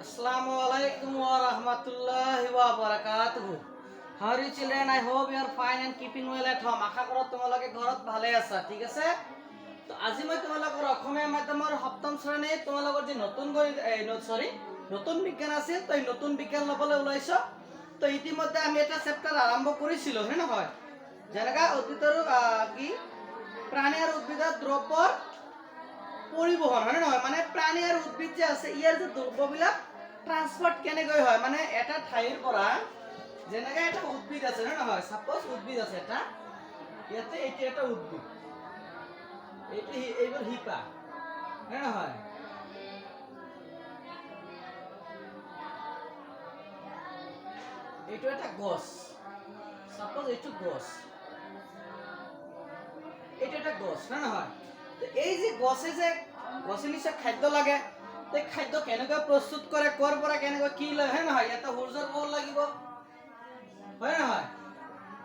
Assalamualaikum warahmatullahi wabarakatuh. How are you children? I hope you are fine and keeping well at home. আশা কৰো তোমালোকে ঘৰত ভালে আছা, ঠিক আছে? তো আজি মই তোমালোকৰ অসমীয়া মাধ্যমৰ সপ্তম শ্ৰেণীত তোমালোকৰ যে নতুন বিজ্ঞান আছিল, তো এই নতুন বিজ্ঞান ল'বলৈ ওলাইছো। তো ইতিমধ্যে আমি এটা চেপ্টাৰ আৰম্ভ কৰিছিলো, হয় নহয়? যেনেকা উদ্ভিদৰ কি প্ৰাণী আৰু উদ্ভিদৰ দ্ৰব্যৰ পৰিবহন, হয় নহয়? মানে প্ৰাণী আৰু উদ্ভিদ যে আছে ইয়াৰ যে দ্ৰব্যবিলাক ট্ৰান্সপোৰ্ট কেনেকৈ হয়, মানে এটা ঠাইৰ পৰা যেনেকৈ এটা উদ্ভিদ আছে, হয় নহয়? সাপোজ উদ্ভিদ আছে এটা, ইয়াতে এইটো এটা উদ্ভিদ, এইবোৰ হিপা, হয় নহয়? এইটো এটা গছ, সাপোজ এইটো গছ, এইটো এটা গছ, হয় নহয়? এই যে গছে নিশ্চয় খাদ্য লাগে, খাদ্য কেনেকৈ প্ৰস্তুত কৰে, কৰ পৰা কেনেকৈ কি লয়, হয় নহয়? এটা সূৰ্যৰ পোহৰ লাগিব, হয় নহয়?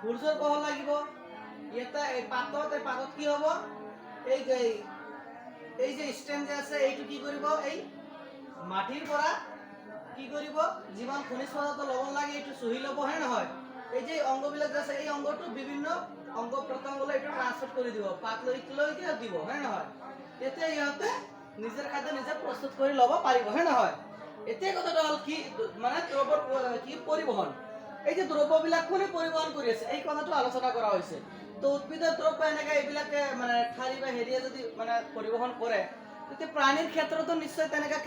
সূৰ্যৰ পোহৰ লাগিব। এটা এই পাতত কি হ'ব, এই যে ষ্টেম যে আছে এইটো কি কৰিব, এই মাটিৰ পৰা কি কৰিব, যিমান খনিজ পদাৰ্থ ল'ব লাগে এইটো চুহি ল'ব, হয় নহয়? এই যে অংগবিলাক যে আছে এই অংগটো বিভিন্ন অংগ প্ৰত্যংগলৈ এইটো ট্ৰান্সফাৰ কৰি দিব, পাত লৈ দিব, হয় নহয়? তেতিয়া ইহঁতে নিজৰ খাদ্য নিজে প্ৰস্তুত কৰি ল'ব পাৰিব, হয় নহয়? এতিয়া কথাটো হ'ল কি, মানে দ্ৰব্যৰ কি পৰিবহন, এই যে দ্ৰব্যবিলাক কোনে পৰিবহন কৰি আছে এই কথাটো আলোচনা কৰা হৈছে। তো উদ্ভিদৰ দ্ৰব্য এনেকৈ এইবিলাকে মানে ঠাৰি বা হেৰিয়ে যদি মানে পৰিবহন কৰে, তেতিয়া প্ৰাণীৰ ক্ষেত্ৰতো নিশ্চয় তেনেকৈ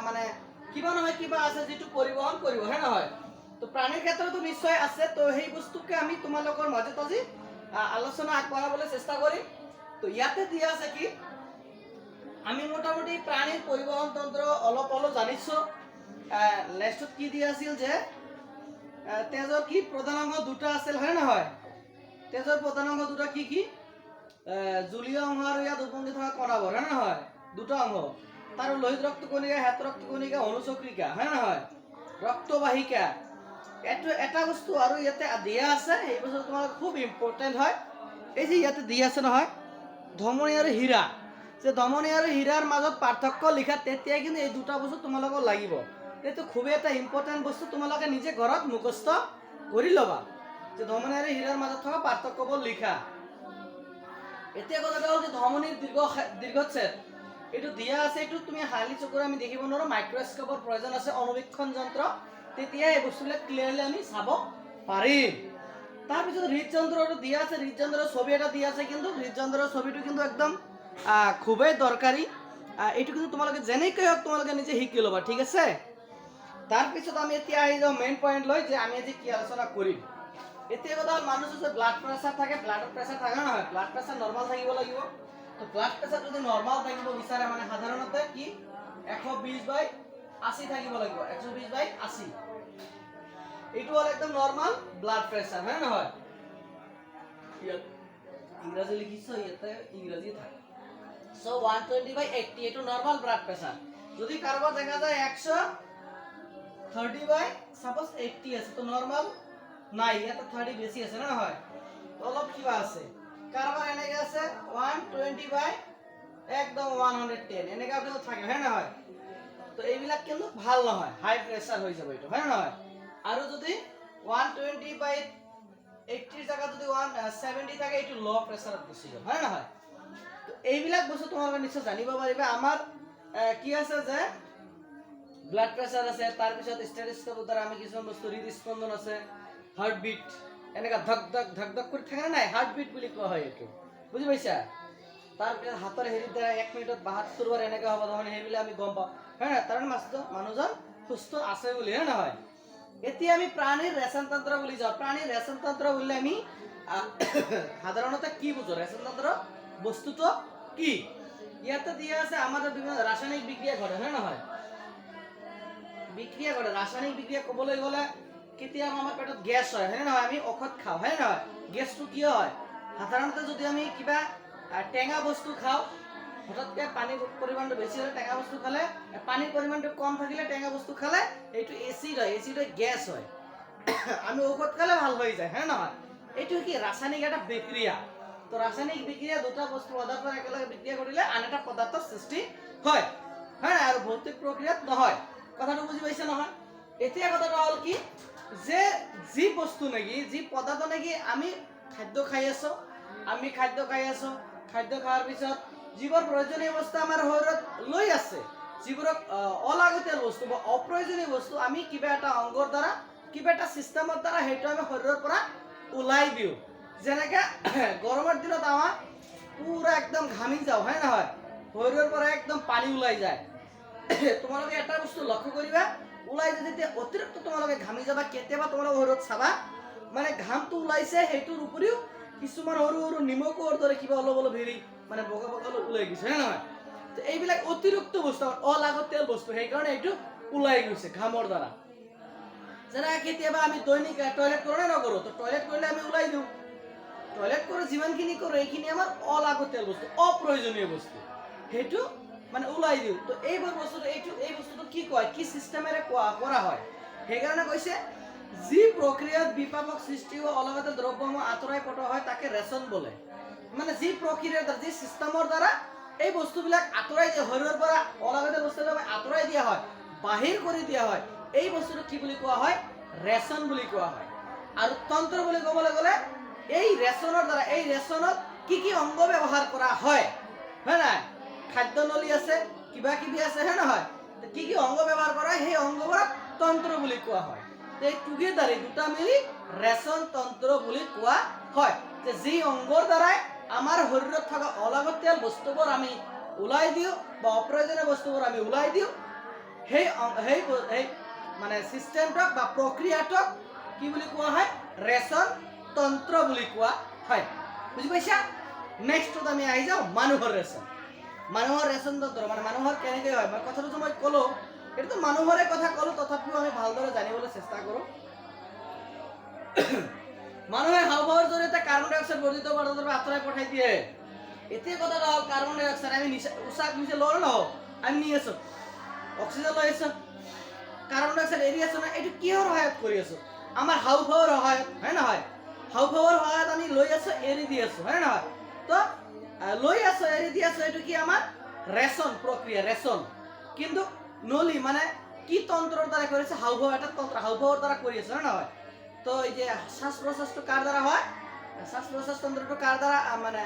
মানে কিবা নহয় কিবা আছে যিটো পৰিবহন কৰিব, হয় নহয়? তো প্ৰাণীৰ ক্ষেত্ৰতো নিশ্চয় আছে। তো সেই বস্তুকে আমি তোমালোকৰ মাজত আজি আলোচনা আগবঢ়াবলৈ চেষ্টা কৰিম। তো ইয়াতে দিয়া আছে কি, আমি মোটামুটি প্ৰাণীৰ পৰিবহন তন্ত্ৰ অলপ জানিছো। নেক্সটত কি দিয়া আছিল যে তেজৰ কি প্ৰধান অংগ দুটা আছিল, হয় নহয়? তেজৰ প্ৰধান অংগ দুটা কি কি, জলীয় অংগ আৰু ইয়াত উপস্থিত থকা কণাবোৰ, হয় নহয়? দুটা অংগ, তাৰ লোহিত ৰক্তকণিকা, শ্বেত ৰক্তকণিকা, অনুচক্ৰিকা, হয় নহয়? ৰক্তবাহিকা, এইটো এটা বস্তু আৰু ইয়াতে দিয়া আছে, এই বস্তু তোমালোক খুব ইম্পৰ্টেণ্ট হয়। এই যে ইয়াতে দিয়া আছে নহয় ধমনী আৰু হীৰা, যে ধমনী আৰু হীৰাৰ মাজত পাৰ্থক্য লিখা, তেতিয়াই কিন্তু এই দুটা বস্তু তোমালোকক লাগিব। এইটো খুবেই এটা ইম্পৰ্টেণ্ট বস্তু, তোমালোকে নিজে ঘৰত মুখস্থ কৰি ল'বা যে ধমনী আৰু হীৰাৰ মাজত থকা পাৰ্থক্যবোৰ লিখা। এতিয়া কথাটো হ'ল যে ধমনীৰ দীৰ্ঘচ্ছেদ এইটো দিয়া আছে, এইটো তুমি হালি চকুৰে আমি দেখিব নোৱাৰো, মাইক্ৰস্কোপৰ প্ৰয়োজন আছে, অনুবীক্ষণ যন্ত্ৰ, তেতিয়া এই বস্তুবিলাক ক্লিয়াৰলি আমি চাব পাৰিম। তাৰপিছত হৃদযন্ত্ৰটো দিয়া আছে, হৃদযন্ত্ৰৰ ছবি এটা দিয়া আছে, কিন্তু হৃদযন্ত্ৰৰ ছবিটো কিন্তু একদম খুবেই দৰকাৰী। এইটো কিন্তু তোমালোকে যেনেকৈ হওক তোমালোকে নিজে শিকি ল'বা, ঠিক আছে? তাৰপিছত আমি এতিয়া আহি যাওঁ মেইন পইণ্ট লৈ, যে আমি আজি কি আলোচনা কৰিম। এতিয়া কথা হ'ল মানুহ যদি ব্লাড প্ৰেছাৰ থাকে, ব্লাডৰ প্ৰেছাৰ থাকে নহয়, ব্লাড প্ৰেছাৰ নৰ্মাল থাকিব লাগিব। তো ব্লাড প্ৰেছাৰ যদি নৰ্মাল থাকিব বিচাৰে, মানে সাধাৰণতে কি 120/80 থাকিব লাগিব, 120/80, এইটো হ'ল একদম নৰ্মাল ব্লাড প্ৰেছাৰ, হয় নহয়? ইংৰাজী লিখিছো, ইয়াতে ইংৰাজী থাকে। সো 120/80 এইটো নৰ্মাল ব্লাড প্ৰেছাৰ। যদি কাৰোবাৰ দেখা যায় 130/80 আছে, তো নৰ্মাল নাই, ইয়াতে 30 বেছি আছে, না নহয়? অলপ কিবা আছে। কাৰোবাৰ এনেকৈ আছে 120/110 এনেকুৱা কিন্তু থাকে, হয় নহয়? তো এইবিলাক কিন্তু ভাল নহয়, হাই প্ৰেছাৰ হৈ যাব এইটো, হয় নহয়? আৰু যদি 120/80 জেগাত যদি 170 থাকে, এইটো ল' প্ৰেছাৰত গুচি যাব, হয় নহয়? তো এইবিলাক বস্তু তোমালোকে নিশ্চয় জানিব পাৰিবা। আমাৰ কি আছে যে ব্লাড প্ৰেছাৰ আছে, তাৰপিছত ষ্টেথোস্কোপৰ দ্বাৰা আমি কিছুমান বস্তু, হৃদস্পন্দন আছে, হাৰ্টবিট, এনেকুৱা ধক ধক কৰি থাকে না নাই, হাৰ্টবিট বুলি কোৱা হয় এইটো, বুজি পাইছা? তাৰপিছত হাতৰ হেৰিৰ দ্বাৰা 1 মিনিটত 72 বাৰ এনেকুৱা হ'ব, তাৰমানে সেইবিলাক আমি গম পাওঁ, হয় নহয়? তাৰ মানুহজন সুস্থ আছে বুলি, হয় নহয়? এতিয়া আমি প্ৰাণীৰ ৰেচনতন্ত্ৰ বুলি যাওঁ। প্ৰাণীৰ ৰেচনতন্ত্ৰ বুলিলে আমি সাধাৰণতে কি বুজো, ৰেচনতন্ত্ৰ বস্তুটো কি? ইয়াতে দিয়া আছে আমাদের বিভিন্ন রাসায়নিক বিক্রিয়া ঘটে, হয় নহয়? বিক্রিয়া ঘটে, রাসায়নিক বিক্রিয়া ক'বলৈ গ'লে কেতিয়াবা আমাৰ পেটত গেছ হয়, হয় নহয়? আমি ঔষধ খাওঁ, হয় নহয়? গেছটো কিয় হয়? সাধাৰণতে যদি আমি কিবা টেঙা বস্তু খাওঁ, হঠাৎকৈ পানীৰ পৰিমাণটো বেছি হ'লে টেঙা বস্তু খালে, পানীৰ পৰিমাণটো কম থাকিলে টেঙা বস্তু খালে এইটো এচিড হয়, এচিড হয় গেছ হয়, আমি ঔষধ খালে ভাল হৈ যায়, হয় নহয়? এইটো কি ৰাসায়নিক এটা বিক্ৰিয়া। তো ৰাসায়নিক বিক্ৰিয়া দুটা বস্তু পদাৰ্থ একেলগে বিক্ৰিয়া কৰিলে আন এটা পদাৰ্থৰ সৃষ্টি হয়, হয়? আৰু ভৌতিক প্ৰক্ৰিয়াত নহয়। কথাটো বুজি পাইছে নহয়? এতিয়া কথাটো হ'ল কি যে যি বস্তু নেকি যি পদাৰ্থ নেকি আমি খাদ্য খাই আছো, খাদ্য খোৱাৰ পিছত যিবোৰ প্ৰয়োজনীয় বস্তু আমাৰ শৰীৰত লৈ আছে, যিবোৰক অলাগতিয়াল বস্তু বা অপ্ৰয়োজনীয় বস্তু আমি কিবা এটা অংগৰ দ্বাৰা কিবা এটা চিষ্টেমৰ দ্বাৰা সেইটো আমি শৰীৰৰ পৰা ওলাই দিওঁ। যেনেকে গৰমৰ দিনত আমাৰ পুৰা একদম ঘামি যাওঁ, হয় নহয়? শৰীৰৰ পৰা একদম পানী ওলাই যায়। তোমালোকে এটা বস্তু লক্ষ্য কৰিবা, ওলাই যায় যেতিয়া অতিৰিক্ত তোমালোকে ঘামি যাবা, কেতিয়াবা তোমালোকে শৰীৰত চাবা মানে ঘামটো ওলাইছে, সেইটোৰ উপৰিও কিছুমান সৰু সৰু নিমখৰ দৰে কিবা অলপ অলপ হেৰি মানে বগা বগা ওলাই গৈছে, হয় নহয়? তো এইবিলাক অতিৰিক্ত বস্তু, অলাগতিয়াল বস্তু, সেইকাৰণে এইটো ওলাই গৈছে ঘামৰ দ্বাৰা। যেনেকৈ কেতিয়াবা আমি দৈনিক টয়লেট কৰোঁ নে নকৰোঁ? তো টয়লেট কৰিলে আমি ওলাই দিওঁ। টয়লেট কৰোঁ যিমানখিনি কৰোঁ এইখিনি আমাৰ অলাগতিয়াল বস্তু, অপ্ৰয়োজনীয় বস্তু, সেইটো মানে ওলাই দিওঁ। তো এইবোৰ বস্তুটো এই বস্তুটো কি কয়, কি চিষ্টেমেৰে কৰা হয়? সেইকাৰণে কৈছে যি প্ৰক্ৰিয়াত বিপাকক সৃষ্টি হোৱা অলাগতিয়াল দ্ৰব্যসমূহ আঁতৰাই পঠোৱা হয় তাকে ৰেচন বোলে। মানে যি প্ৰক্ৰিয়াৰ দ্বাৰা, যি চিষ্টেমৰ দ্বাৰা এই বস্তুবিলাক আঁতৰাই দিয়া, শৰীৰৰ পৰা অলাগতিয়াল বস্তুবিলাক আঁতৰাই দিয়া হয়, বাহিৰ কৰি দিয়া হয়, এই বস্তুটো কি বুলি কোৱা হয়? ৰেচন বুলি কোৱা হয়। আৰু তন্ত্ৰ বুলি ক'বলৈ গ'লে এই ৰেচনৰ দ্বাৰা, এই ৰেচনত কি কি অংগ ব্যৱহাৰ কৰা হয়, হয় নাই? খাদ্য নলী আছে, কিবা কিবি আছে, হয় নহয়? কি কি অংগ ব্যৱহাৰ কৰা হয়, সেই অংগবোৰক তন্ত্ৰ বুলি কোৱা হয়। এই টুগেদাৰ দুটা মিলি ৰেচন তন্ত্ৰ বুলি কোৱা হয়। যে যি অংগৰ দ্বাৰাই আমাৰ শৰীৰত থকা অলাগতিয়াল বস্তুবোৰ আমি ওলাই দিওঁ বা অপ্ৰয়োজনীয় বস্তুবোৰ আমি ওলাই দিওঁ, সেই মানে চিষ্টেমটোক বা প্ৰক্ৰিয়াটোক কি বুলি কোৱা হয়? ৰেচন তন্ত্ৰ বুলি কোৱা হয়। বুজি পাইছা? নেক্সটত আমি আহি যাওঁ মানুহৰ ৰেচন। মানুহৰ ৰেচন তন্ত্ৰ মানে মানুহৰ কেনেকৈ হয়, মানে কথাটো মই ক'লো, এইটো মানুহৰে কথা ক'লো, তথাপিও আমি ভালদৰে জানিবলৈ চেষ্টা কৰোঁ। মানুহে হাওঁফাওঁৰ জৰিয়তে কাৰ্বন ডাই অক্সাইড বৰ্ধিত পদাৰ্থৰ পৰা আঁতৰাই পঠাই দিয়ে। এতিয়া কথাটো হ'ল কাৰ্বন ডাই অক্সাইড আমি উশাহ নিশা লওঁ নহওঁ, আমি নি আছোঁ, অক্সিজেন লৈ আছোঁ, কাৰ্বন ডাই অক্সাইড এৰি আছোঁ না, এইটো কিহৰ সহায়ত কৰি আছোঁ? আমাৰ হাওঁফাওঁৰ সহায়ত, হয় নহয়? হাওঁফাওঁৰ সহায়ত আমি লৈ আছোঁ, এৰি দি আছোঁ, হয় নহয়? তো লৈ আছোঁ, এৰি দি আছোঁ, এইটো কি আমাৰ ৰেচন প্ৰক্ৰিয়া, ৰেচন। কিন্তু নলী মানে কি তন্ত্ৰৰ দ্বাৰা কৰিছে? হাওঁফাওঁ এটা তন্ত্ৰ, হাওঁফাওঁৰ দ্বাৰা কৰি আছে, হয় নহয়? তো এই যে শ্বাস প্ৰশ্বাসটো কাৰ দ্বাৰা হয়? শ্বাস প্ৰশ্বাস তন্ত্ৰটো কাৰ দ্বাৰা মানে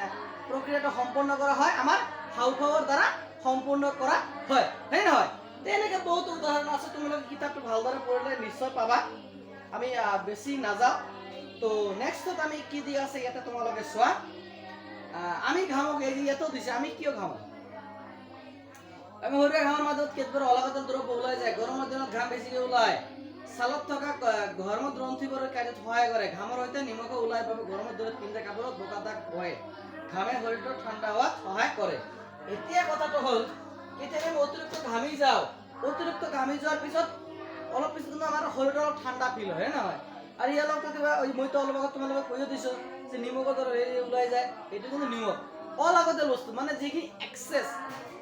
প্ৰক্ৰিয়াটো সম্পন্ন কৰা হয়? আমাৰ হাওঁফাওঁৰ দ্বাৰা সম্পূৰ্ণ কৰা হয়, হয় নহয়? তেনেকৈ বহুতো উদাহৰণ আছে, তোমালোকে কিতাপটো ভালদৰে পঢ়িলে নিশ্চয় পাবা। আমি বেছি নাযাওঁ। তো নেক্সটত আমি কি দি আছে ইয়াতে তোমালোকে চোৱা। আমি ঘামক ইয়াতো দিছে, আমি কিয় ঘামো? আমি শৰীৰৰ ঘামৰ মাজত কেতবোৰ অলাগতিয়াল দ্ৰব্য ওলাই যায়। গৰমৰ দিনত ঘাম বেছিকৈ ওলায়। ছালত থকা ঘৰ্ম গ্ৰন্থিবোৰৰ কাৰ্যত সহায় কৰে। ঘামৰ সৈতে নিমখো ওলাই বাবে গৰমৰ দিনত পিন্ধা কাপোৰত বোকা দাগ বহে। ঘামে শৰীৰটো ঠাণ্ডা হোৱাত সহায় কৰে। এতিয়া কথাটো হ'ল কেতিয়াবা আমি অতিৰিক্ত ঘামি যাওঁ, অতিৰিক্ত ঘামি যোৱাৰ পিছত অলপ পিছত আমাৰ শৰীৰটো অলপ ঠাণ্ডা ফিল হয়, নহয়? আৰু ইয়াৰ লগত কিবা মইতো অলপ আগত তোমালোকক কৈও দিছোঁ যে নিমখৰ দৰে ওলাই যায়, এইটো কিন্তু নিমখ অলাগতিয়াল বস্তু, মানে যিখিনি এক্সেছ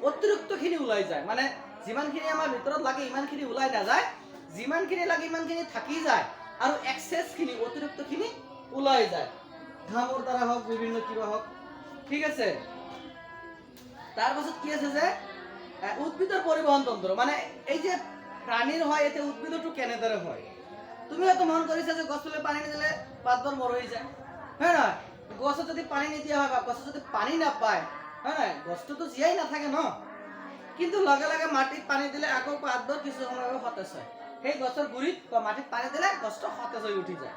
অতিৰিক্তখিনি ওলাই যায়, মানে যিমানখিনি আমাৰ ভিতৰত লাগে ইমানখিনি ওলাই নাযায়, যিমানখিনি লাগে ইমানখিনি থাকি যায়, আৰু এক্সেছখিনি অতিৰিক্তখিনি ওলাই যায়, ঘামৰ দ্বাৰা হওক, বিভিন্ন কিবা হওক, ঠিক আছে? তাৰপাছত কি আছে যে উদ্ভিদৰ পৰিবহন তন্ত্ৰ, মানে এই যে প্ৰাণীৰ হয়, এতিয়া উদ্ভিদৰটো কেনেদৰে হয়? তুমি হয়তো মন কৰিছা যে গছলৈ পানী নিদিলে পাতবোৰ মৰহি যায়, হয় নহয়? গছত যদি পানী নিদিয়া হয় বা গছত যদি পানী নাপায়, হয় নহয়, গছটোতো জীয়াই নাথাকে ন। কিন্তু লগে লগে মাটিত পানী দিলে আকৌ পাতবোৰ কিছু সময় সতেজ হয়। সেই গছৰ গুৰিত বা মাটিত পানী দিলে গছটো সতেজ হৈ উঠি যায়।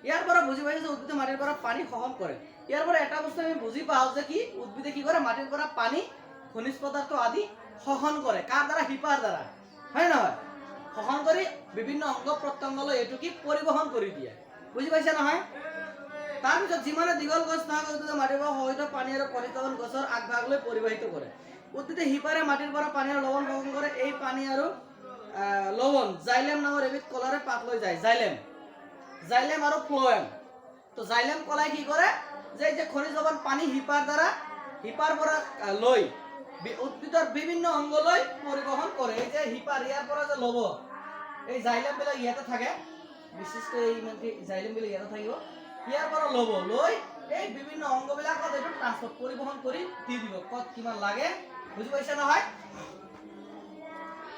ইয়াৰ পৰা বুজি পাইছোঁ যে উদ্ভিদে মাটিৰ পৰা পানী শোষণ কৰে। ইয়াৰ পৰা এটা বস্তু আমি বুজি পাওঁ যে কি উদ্ভিদে কি কৰে? মাটিৰ পৰা পানী, খনিজ পদাৰ্থ আদি শোষণ কৰে। কাৰ দ্বাৰা? শিপাৰ দ্বাৰা, হয় নহয়? শোষণ কৰি বিভিন্ন অংগ প্ৰত্যংগলৈ এইটো কি পৰিবহন কৰি দিয়ে। বুজি পাইছা নহয়? তাৰপিছত যিমানে দীঘল গছ নহওক উদ্ভিদে মাটিৰ পৰা শোষিত পানী আৰু খনিজ লৱণ গছৰ আগভাগলৈ পৰিবাহিত কৰে। উদ্ভিদে শিপাৰে মাটিৰ পৰা পানী আৰু লৱণ শোষণ কৰে। এই পানী আৰু লৱণ জাইলেম নামৰ এবিধ কলাৰে পাত লৈ যায়। জাইলেম আৰু ফ্লোয়েম। তো জাইলেম কলাই কি কৰে? যে এই যে খনিজ লৱণ পানী শিপাৰ পৰা লৈ উদ্ভিদৰ বিভিন্ন অংগলৈ পৰিবহন কৰে। এই যে শিপাৰ ইয়াৰ পৰা যে ল'ব, এই জাইলেম বিলাক ইয়াতে থাকে, বিশিষ্ট এই জাইলেম বিলাক ইয়াতে থাকিব, ইয়াৰ পৰা ল'ব, লৈ এই বিভিন্ন অংগবিলাকত এইটো ট্ৰান্সপোৰ্ট পৰিবহন কৰি দি দিব, ক'ত কিমান লাগে। বুজি পাইছা নহয়?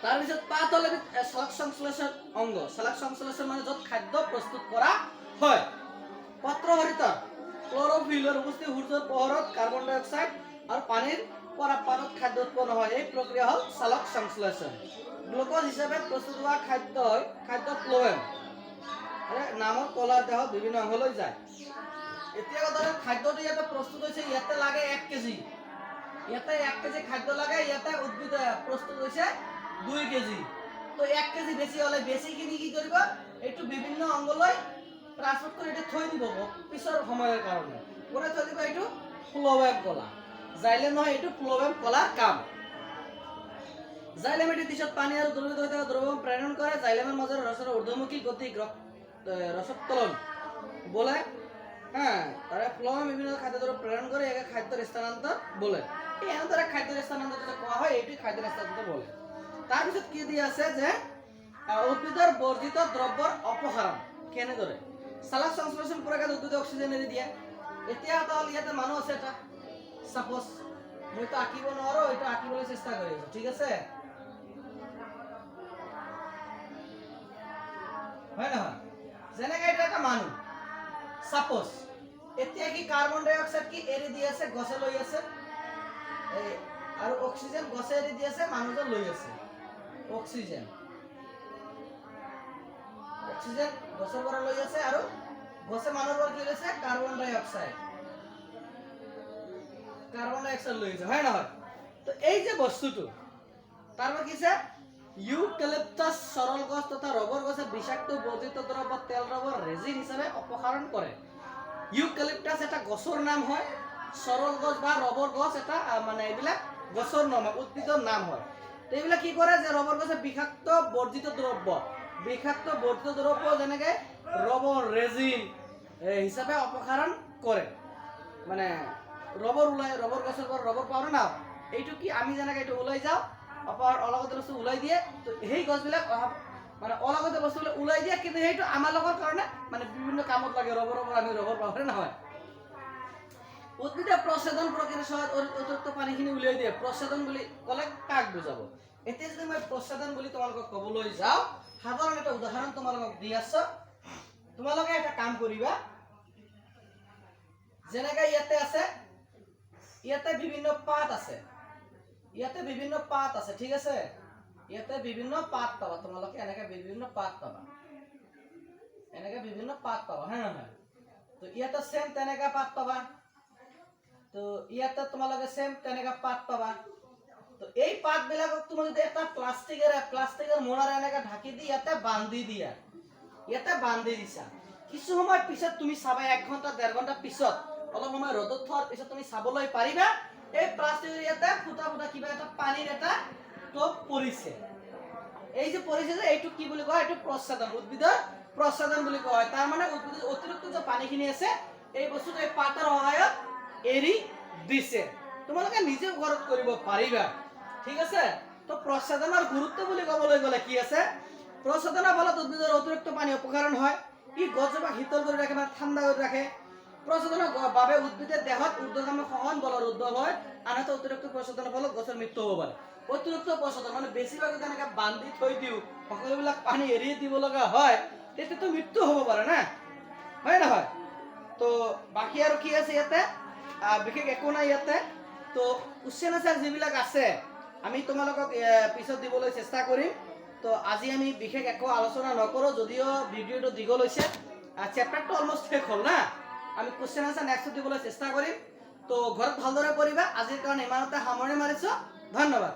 তাৰপিছত পাত হ'ল চালক সংশ্লেষণ অংগ। চালক সংশ্লেষণ মানে য'ত খাদ্য প্ৰস্তুত কৰা হয়। পত্ৰহৰিতৰ ক্লৰোফিলৰ উপস্থিতি সূৰ্যৰ পোহৰত কাৰ্বন ডাই অক্সাইড আৰু পানীৰ পৰা পাতত খাদ্য উৎপন্ন হয়। এই প্ৰক্ৰিয়া হ'ল চালক সংশ্লেষণ। গ্লুকোজ হিচাপে প্ৰস্তুত হোৱা খাদ্য ফ্লোয়েম নামৰ কলাৰ দেহত বিভিন্ন অংগলৈ যায়। এতিয়া ধৰক খাদ্যটো ইয়াতে প্ৰস্তুত হৈছে, ইয়াতে লাগে 1 কেজি, ইয়াতে 1 কেজি খাদ্য লাগে, ইয়াতে উদ্ভিদ প্ৰস্তুত হৈছে 2 কেজি। তো 1 কেজি বেছি হলে বেছিখিনি কি কৰিব, এইটো বিভিন্ন অংগলৈ ট্ৰান্সপোৰ্ট কৰি এটা থৈ দিব পিছৰ সময়ৰ কাৰণে। কোনে থৈ দিব, এইটো ফ্লোয়েম কলা। জাইলেম নহয়, এইটো ফ্লোয়েম কলাৰ কাম। জাইলেম এটি দিশত পানী আৰু দ্ৰৱীভূত হৈ থকা দ্ৰব্য প্ৰেৰণ কৰে। জাইলেমৰ মাজৰ ৰসৰ ঊৰ্ধ্বমুখী গতি ৰসোত্তোলন বলে। হ্যাঁ, তাৰা ফ্লোয়েম বিভিন্ন খাদ্য দ্ৰব্য প্ৰেৰণ কৰে একে খাদ্যেৰ স্থানান্তৰ বলে। এই এনেদৰে খাদ্যেৰ স্থানান্তৰ যেটা কোৱা হয়, এইটো খাদ্যেৰ স্থানান্তৰ বলে। তাৰপিছত কি দিয়া আছে যে উদ্ভিদৰ বৰ্জিত দ্ৰব্যৰ অপসাৰণ কেনেদৰে। চালক সংশ্লেষণ প্ৰক্ৰিয়াত উদ্ভিদে অক্সিজেন এৰি দিয়ে। এতিয়া এটা হ'ল ইয়াতে মানুহ আছে, এটা সাপোজ মইতো আঁকিব নোৱাৰো, এইটো আঁকিবলৈ চেষ্টা কৰি আছো, ঠিক আছে হয় নহয়। যেনেকৈ এটা এটা মানুহ সাপোজ এতিয়া কি কার্বন ডাই অক্সাইড কি এৰি দি আছে, গছে লৈ আছে, আৰু অক্সিজেন গছে এৰি দি আছে, মানুহজন লৈ আছে। অক্সিজেন গছৰ পৰা লৈ আছে আৰু গছে মানুহৰ পৰা কি লৈছে, কাৰ্বন ডাই অক্সাইড লৈ আছে, হয় নহয়। তো এই যে বস্তুটো তাৰ মানে কি আছে, ইউক্যালিপটাছ সরল গছ তথা রবর গছে বিষাক্ত বর্জিত দ্রব্য তেল রবর রেজিন হিসাবে অপসারণ করে। ইউক্যালিপটাছ এটা গছৰ নাম হয়, সৰল গছ বা ৰবৰ গছ এটা মানে এইবিলাক গছৰ নাম হয়, উদ্ভিদৰ নাম হয়। তো এইবিলাক কি কৰে যে ৰবৰ গছে বিষাক্ত বৰ্জিত দ্ৰব্য যেনেকে ৰবৰ ৰেজিন হিসাবে অপসাৰণ কৰে। মানে ৰবৰ ওলায়, ৰবৰ গছৰ পৰা রবর পাওঁ না, এইটো কি আমি যেনেকে এইটো ওলাই যাওঁ অলগতে বস্তু ওলাই দিয়ে, তো সেই গছবিলাক মানে অলগতে বস্তুবিলাক ওলাই দিয়ে, কিন্তু সেইটো আমাৰ লগৰ কাৰণে মানে বিভিন্ন কামত লাগে। ৰবৰৰ পৰা আমি ৰবৰ পাওঁ, হয় নহয়। উদ্ভিদে প্ৰচ্ছেদন প্ৰক্ৰিয়াৰ সহায়ত অতিৰিক্ত পানীখিনি উলিয়াই দিয়ে। প্ৰচ্ছেদন বুলি ক'লে কাক বুজাব। এতিয়া যদি মই প্ৰচ্ছেদন বুলি তোমালোকক ক'বলৈ যাওঁ, সাধাৰণ এটা উদাহৰণ তোমালোকক দি আছো। তোমালোকে এটা কাম কৰিবা, যেনেকৈ ইয়াতে আছে, ইয়াতে বিভিন্ন পাত আছে, ঠিক আছে। ইয়াতে বিভিন্ন পাত পাবা, তোমালোকে এনেকে বিভিন্ন পাত পাবা, হয় নহয়। তো ইয়াতে সেম তেনেকা পাত পাবা, তো ইয়াতে তোমালোকে সেম তেনেকা পাত পাবা। তো এই পাত বিলাকক তুমি যদি এটা প্লাষ্টিকের মোনাৰে এনেকে ঢাকি দি ইয়াতে বান্ধি দিছা, কিছু সময় পিছত তুমি চাবা, 1 ঘন্টা 1.5 ঘন্টা পিছত অলপ সময় ৰ'দত থোৱাৰ পিছত তুমি চাবলৈ পাৰিবা এই প্লাষ্টিকেৰ ইয়াতে ফুটা কিবা এটা পানীৰ এটা টোপ পৰিছে। এই যে পৰিছে যে এইটো কি বুলি কয়, এইটো প্ৰচ্ছেদন, উদ্ভিদৰ প্ৰচ্ছেদন বুলি কোৱা হয়। তাৰ মানে উদ্ভিদৰ অতিৰিক্ত যে পানীখিনি আছে, এই বস্তুটো এই পাতৰ সহায়ত এৰি দিছে। তোমালোকে নিজে ঘৰত কৰিব পাৰিবা, ঠিক আছে। তো প্ৰচ্ছেদনৰ গুৰুত্ব বুলি ক'বলৈ গ'লে কি আছে, প্ৰচ্ছেদনৰ ফলত উদ্ভিদৰ অতিৰিক্ত পানী অপসাৰণ হয়। ই গছজোপাক শীতল কৰি ৰাখে বা ঠাণ্ডা কৰি ৰাখে। প্ৰচ্ছেদনৰ বাবে উদ্ভিদৰ দেহত ঊৰ্ধ্বগামী সহন বলৰ উদ্ভৱ হয়। আনহাতে অতিৰিক্ত প্ৰচ্ছেদনৰ ফলত গছৰ মৃত্যু হ'ব পাৰে। অতিৰিক্ত প্ৰচ্ছেদন মানে বেশিৰভাগ যেনেকৈ বান্ধি থৈ দিওঁ, সকলোবিলাক পানী এৰি দিব লগা হয়, তেতিয়াতো মৃত্যু হ'ব পাৰে না, হয় নহয়। তো বাকী আৰু কি আছে ইয়াতে, বিশেষ একো নাই ইয়াতে। তো কোৱেশ্চন আনসাৰ যিবিলাক আছে আমি তোমালোকক পিছত দিবলৈ চেষ্টা কৰিম। তো আজি আমি বিশেষ একো আলোচনা নকৰোঁ, যদিও ভিডিঅ'টো দীঘল হৈছে, চেপ্টাৰটো অলমষ্ট শেষ হ'ল না। আমি কোৱেশ্চন আনসাৰ নেক্সট দিবলৈ চেষ্টা কৰিম। তো ঘৰত ভালদৰে পঢ়িবা। আজিৰ কাৰণে ইমানতে সামৰণি মাৰিছোঁ, ধন্যবাদ।